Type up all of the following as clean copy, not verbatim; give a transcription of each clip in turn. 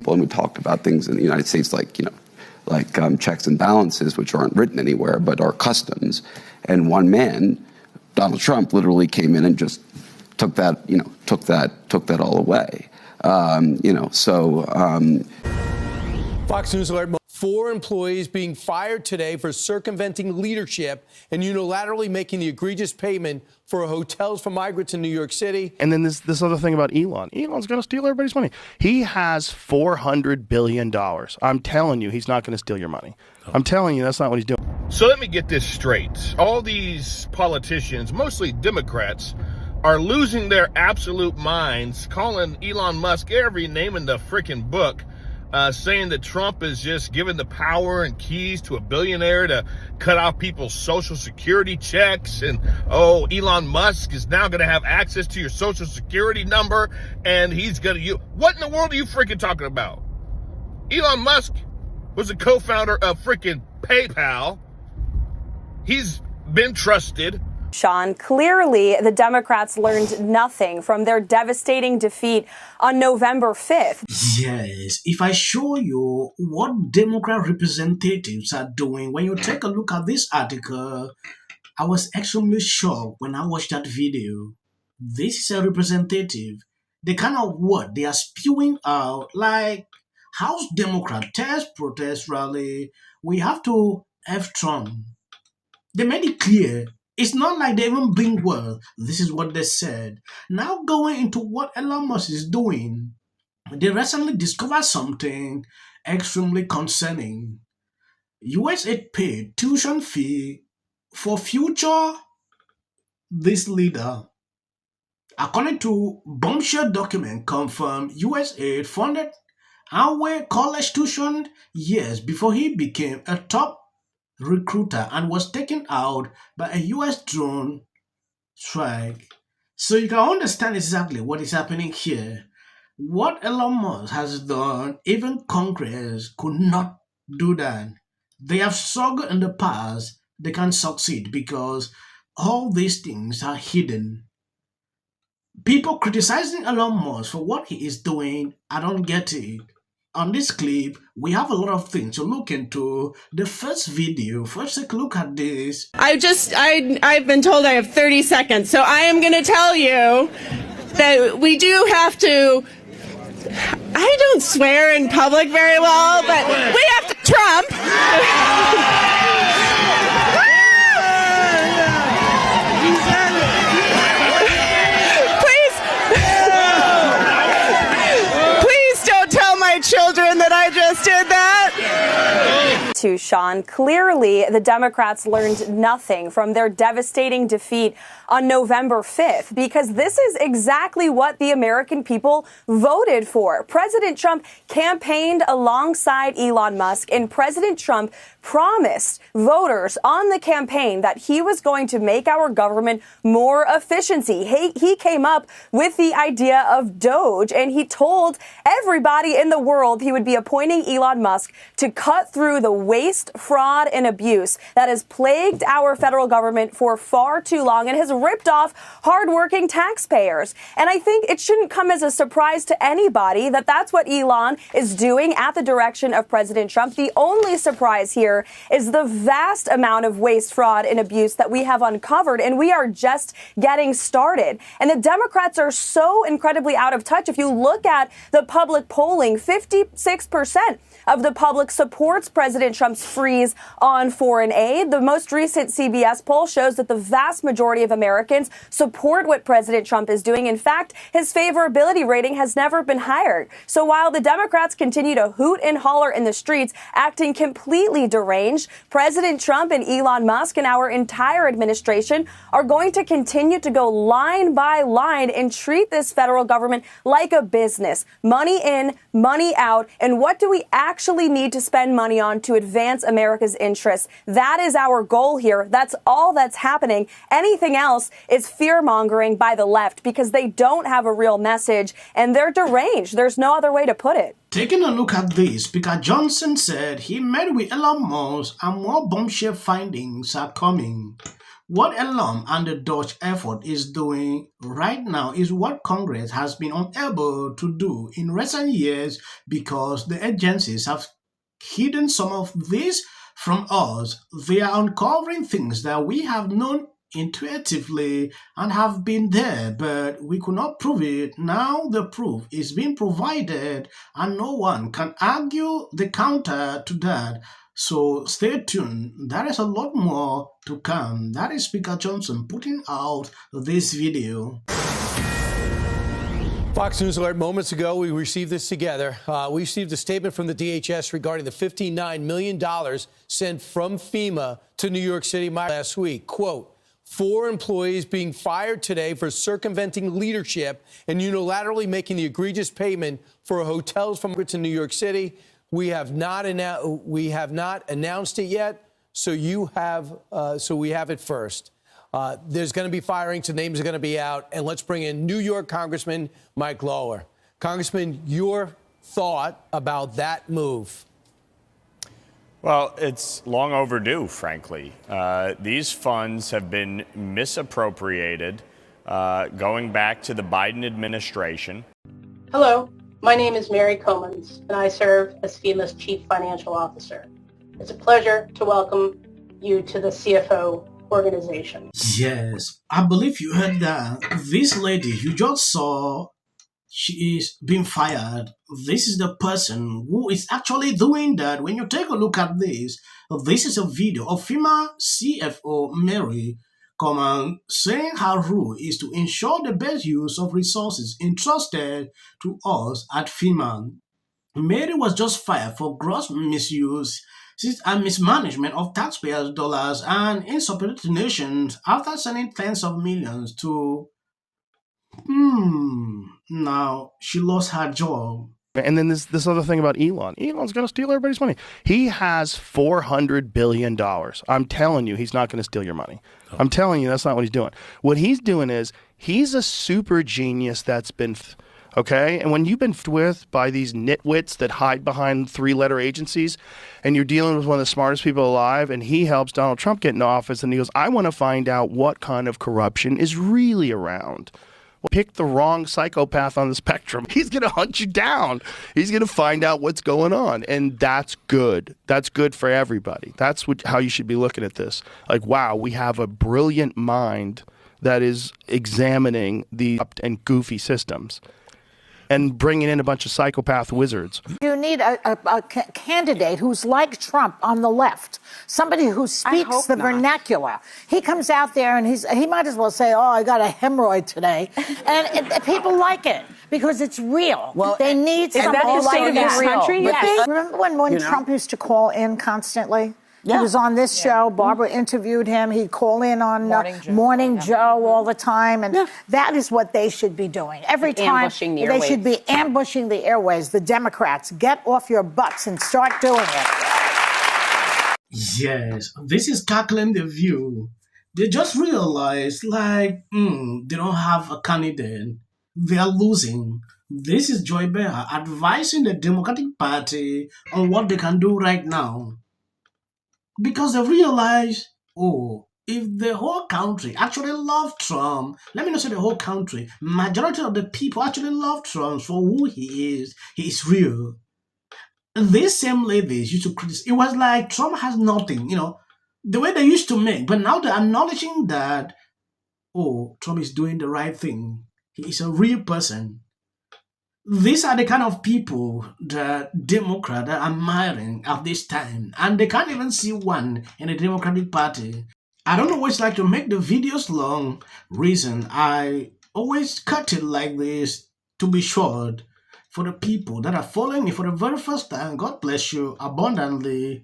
And we talked about things in the United States like checks and balances, which aren't written anywhere but are customs. And one man, Donald Trump, literally came in and just took that all away. Fox News alert. 4 employees being fired today for circumventing leadership and unilaterally making the egregious payment for hotels for migrants in New York City. And then this other thing about Elon. Elon's going to steal everybody's money. He has $400 billion. I'm telling you, he's not going to steal your money. I'm telling you, that's not what he's doing. So let me get this straight. All these politicians, mostly Democrats, are losing their absolute minds, calling Elon Musk every name in the freaking book, saying that Trump is just giving the power and keys to a billionaire to cut off people's social security checks. And, oh, Elon Musk is now going to have access to your social security number. And he's going to, what in the world are you freaking talking about? Elon Musk was a co-founder of freaking PayPal. He's been trusted. Sean, clearly the Democrats learned nothing from their devastating defeat on November 5th. Yes, if I show you what Democrat representatives are doing, when you take a look at this article, I was extremely shocked when I watched that video. This is a representative. The kind of what they are spewing out, like House Democrat protest rally, we have to F Trump. They made it clear. It's not like they even bring word. This is what they said. Now going into what Elon Musk is doing, they recently discovered something extremely concerning. USAID paid tuition fee for future this leader. According to bombshell document confirmed, USAID funded our college tuition years before he became a top recruiter and was taken out by a US drone strike. So you can understand exactly what is happening here. What Elon Musk has done, even Congress could not do that. They have struggled in the past, they can succeed because all these things are hidden. People criticizing Elon Musk for what he is doing, I don't get it. On this clip, we have a lot of things to look into. The first video, first take a look at this. I've been told I have 30 seconds, so I am going to tell you that we do have to, I don't swear in public very well, but we have to Trump. Children that I just did that. To Sean, clearly the Democrats learned nothing from their devastating defeat on November 5th, because this is exactly what the American people voted for. President Trump campaigned alongside Elon Musk, and President Trump promised voters on the campaign that he was going to make our government more efficiency. He came up with the idea of Doge, and he told everybody in the world he would be appointing Elon Musk to cut through the waste, fraud, and abuse that has plagued our federal government for far too long and has ripped off hardworking taxpayers. And I think it shouldn't come as a surprise to anybody that that's what Elon is doing at the direction of President Trump. The only surprise here is the vast amount of waste, fraud, and abuse that we have uncovered, and we are just getting started. And the Democrats are so incredibly out of touch. If you look at the public polling, 56% of the public supports President Trump's freeze on foreign aid. The most recent CBS poll shows that the vast majority of Americans support what President Trump is doing. In fact, his favorability rating has never been higher. So while the Democrats continue to hoot and holler in the streets, acting completely deranged, President Trump and Elon Musk and our entire administration are going to continue to go line by line and treat this federal government like a business. Money in, money out. And what do we actually need to spend money on to advance America's interests? That is our goal here. That's all that's happening. Anything else is fear-mongering by the left because they don't have a real message and they're deranged. There's no other way to put it. Taking a look at this, Speaker Johnson said he met with Elon Musk and more bombshell findings are coming. What Elon and the Doge effort is doing right now is what Congress has been unable to do in recent years because the agencies have hidden some of this from us. They are uncovering things that we have known intuitively and have been there, but we could not prove it. Now the proof is being provided, and no one can argue the counter to that. So stay tuned. There is a lot more to come. That is Speaker Johnson putting out this video. Fox News Alert. Moments ago, we received this together. We received a statement from the DHS regarding the $59 million sent from FEMA to New York City last week. Quote, 4 employees being fired today for circumventing leadership and unilaterally making the egregious payment for hotels from to New York City. We have not announced it yet, so we have it first. There's going to be firings, the names are going to be out, and let's bring in New York Congressman Mike Lawler. Congressman, your thought about that move? Well, it's long overdue, frankly. These funds have been misappropriated going back to the Biden administration. Hello, my name is Mary Comans, and I serve as FEMA's Chief Financial Officer. It's a pleasure to welcome you to the CFO organization. Yes, I believe you heard that. This lady you just saw, she is being fired. This is the person who is actually doing that. When you take a look at this is a video of FEMA CFO Mary Coman saying her role is to ensure the best use of resources entrusted to us at FEMA. Mary was just fired for gross misuse and mismanagement of taxpayers' dollars and insubordination after sending tens of millions to now she lost her job. And then this other thing about Elon. Elon's going to steal everybody's money. He has $400 billion. I'm telling you, he's not going to steal your money. I'm telling you, that's not what he's doing. What he's doing is he's a super genius that's been, okay? And when you've been with by these nitwits that hide behind 3-letter agencies, and you're dealing with one of the smartest people alive, and he helps Donald Trump get into office, and he goes, I want to find out what kind of corruption is really around. Well, pick the wrong psychopath on the spectrum. He's going to hunt you down. He's going to find out what's going on. And that's good. That's good for everybody. That's how you should be looking at this. Like, wow, we have a brilliant mind that is examining the and goofy systems and bringing in a bunch of psychopath wizards. You need a candidate who's like Trump on the left, somebody who speaks the vernacular. He comes out there and he might as well say, oh, I got a hemorrhoid today. And people like it because it's real. Well, they need somebody like that. Yes. Remember when Trump used to call in constantly? Yeah. He was on this show. Barbara interviewed him. He'd call in on Morning Joe all the time. And that is what they should be doing. Every time they should be ambushing the airways. The Democrats, get off your butts and start doing it. Yes, this is tackling the view. They just realized, like, they don't have a candidate. They are losing. This is Joy Behar advising the Democratic Party on what they can do right now. Because they realize, if the whole country actually loved Trump, let me not say the whole country, majority of the people actually love Trump for who he is real. These same ladies used to criticize, it was like Trump has nothing, the way they used to make, but now they're acknowledging that, Trump is doing the right thing. He is a real person. These are the kind of people the Democrats are admiring at this time, and they can't even see one in the Democratic Party. I don't always like to make the videos long. Reason I always cut it like this to be short for the people that are following me for the very first time. God bless you abundantly,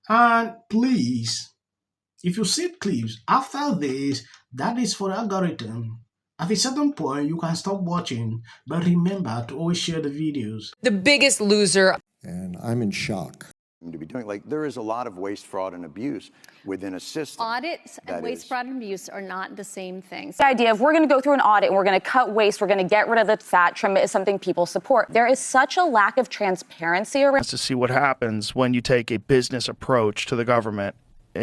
and please, if you see clips after this, that is for the algorithm. At a certain point, you can stop watching, but remember to always share the videos. The biggest loser. And I'm in shock. To be doing, there is a lot of waste, fraud, and abuse within a system. Audits and waste, fraud, and abuse are not the same things. The idea of we're going to go through an audit and we're going to cut waste, we're going to get rid of the fat, trim it is something people support. There is such a lack of transparency around. To see what happens when you take a business approach to the government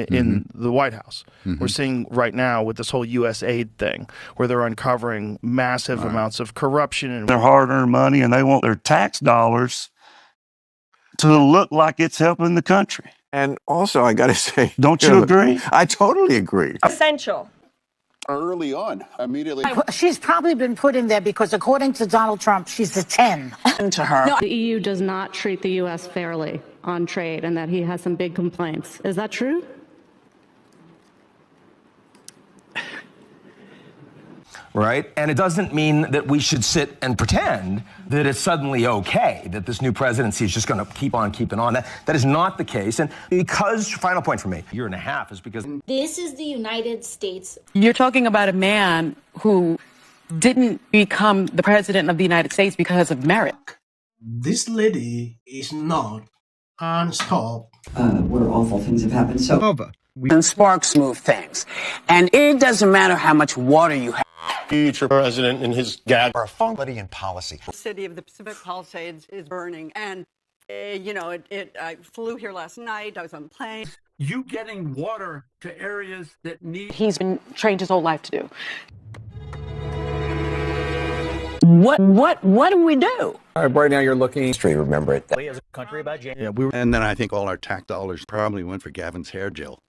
in the White House. We're seeing right now with this whole U.S. aid thing, where they're uncovering massive amounts of corruption. And their hard-earned money, and they want their tax dollars to look like it's helping the country. And also, I got to say, don't you agree? I totally agree. Essential. Early on, immediately. She's probably been put in there because, according to Donald Trump, she's a 10. To her. No, the EU does not treat the U.S. fairly on trade and that he has some big complaints. Is that true? Right? And it doesn't mean that we should sit and pretend that it's suddenly okay, that this new presidency is just going to keep on keeping on. That is not the case. And because, final point for me, a year and a half is because... This is the United States. You're talking about a man who didn't become the president of the United States because of merit. This lady is not unstopped. Where awful things have happened. So And sparks move things. And it doesn't matter how much water you have. Future president and his gag are somebody in policy. The city of the Pacific Palisades is burning. And, I flew here last night. I was on a plane. You getting water to areas that need... He's been trained his whole life to do. What do we do? Right now you're looking straight. Remember it. As a country about January. Yeah, and then I think all our tax dollars probably went for Gavin's hair gel.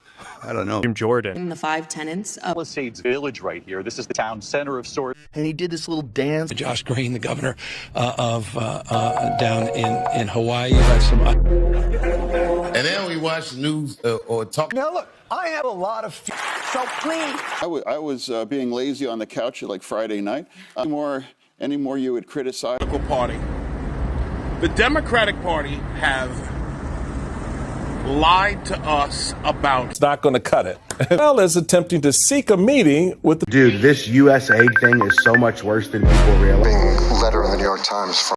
I don't know. Jim Jordan. In the 5 tenants of Palisades Village right here. This is the town center of sorts. And he did this little dance. Josh Green, the governor of down in Hawaii. Had some. And then we watch the news or talk. Now look, I have a lot of. So please. I was being lazy on the couch like Friday night. Any more you would criticize? Party. The Democratic Party have lied to us about. It's not going to cut it. As well as attempting to seek a meeting with the. Dude, this U.S. aid thing is so much worse than people realize. Letter in the New York Times.